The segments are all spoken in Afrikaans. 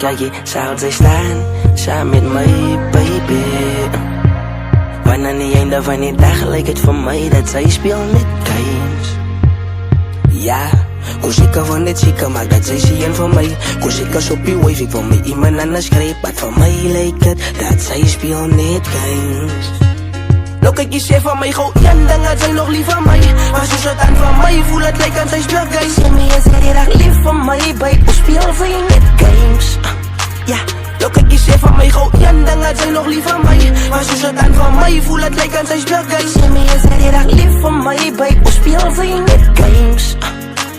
kan jy sal sy staan, saam met my baby. Want aan die einde van die dag lyk het vir my dat sy speel met games. Ja, kos ek van net seker maak dat sy sien vir my. Kos ek as op die wave, ek wil my iemand anders grijp. Maar vir my lyk het dat sy speel net games. Nou kyk jy sê van my gauw een ding dat sy nog lief van my. Maar soos het aan van my voel het lyk aan sy speel games. Sê my is die dag lief van my, babe, ons speel vir jy net games. Ja, nou kyk jy sê van my gauw een ding dat sy nog lief van my. Maar soos het aan van my voel het lyk aan sy speel games. Sê my is die dag lief van my, babe, ons speel vir jy net games.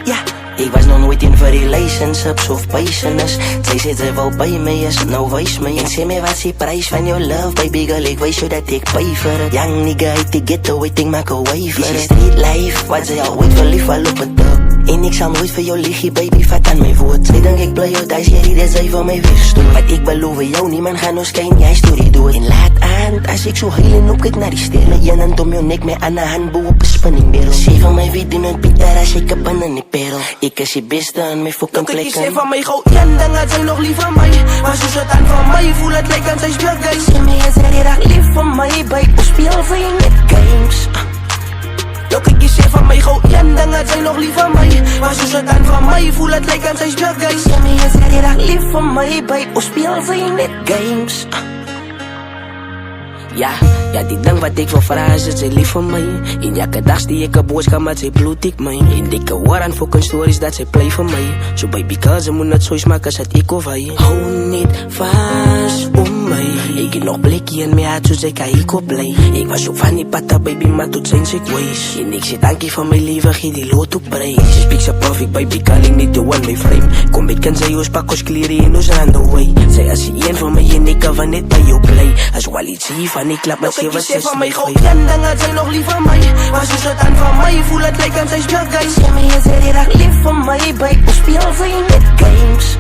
Ja, ek was nog nooit in vir relationships of business. Sy sê sy wil by my is, nou wys my. En sê my wat is die prijs van jou love, baby girl, ek wys jou dat ek pay vir it. Young nigga uit die ghetto, ek denk maak away vir it. Dis die street life, wat sy al ooit verlief al op het top. En ek sal nooit vir jou liegie, baby, vat aan my woord. Sy denk ek bly jou thuis, jy dis sy vir my wegstoot. Wat ek beloof jou, niemand gaan ons skyn, jy story dood. En laat aan, as ek so heel en opkijk na die stelle. Een hand om jou nek, my ander hand boe op een spinning barrel. Sê van my weet in het Pieter, as ek een bin in die perel. Ek is die beste in my fucking plek. Ek sê van my gauw een ding dat sy nog lief van my. Maar soos het aan van my voel het lyk aan sy speel games. Sê my is die dag lief van my, babe, ons speel vir jy net games. Nou kyk jy sê van my gauw een ding dat sy nog lief van my. Maar soos het aan van my voel het lyk aan sy speel games. Sê my is die dag lief van my, babe, ons speel vir jy net games. Ja, die ding wat ek wil vraag is dat sy lief van my. En elke dag die ek een boodskap met sy bloed ek my. En ek hoor aan fucking stories dat sy play van my. So baby girl, sy moet net soos maak as het ek of hy. Hou net vast om my. Ek het nog blikkie in my hart soos ek ek op bly. Ek was ook van die patta baby, maar tot zijn sy kwijs. En ek sê dankie van my liefde, gee die lot op prijs. Sy speak so perfect baby girl, ek need to one my frame. Kom met kan sy ons pak ons kleren en ons rand away. Sy as die een van my en ek van net by jou play. As Wally G van die klap, maar sy was sy van my gauw een ding dat sy nog lief van my. Maar soos het aan van my voel het lyk aan sy speel games. Sê my is die dag lief van my, babe, ons speel vir jy net games.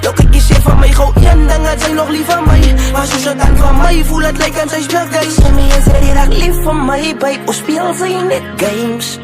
Nou kyk jy sê van my gauw een ding dat sy nog lief van my. Maar soos het aan van my voel het lyk aan sy speel games. Sê my is die dag lief van my, babe, ons speel vir jy net games.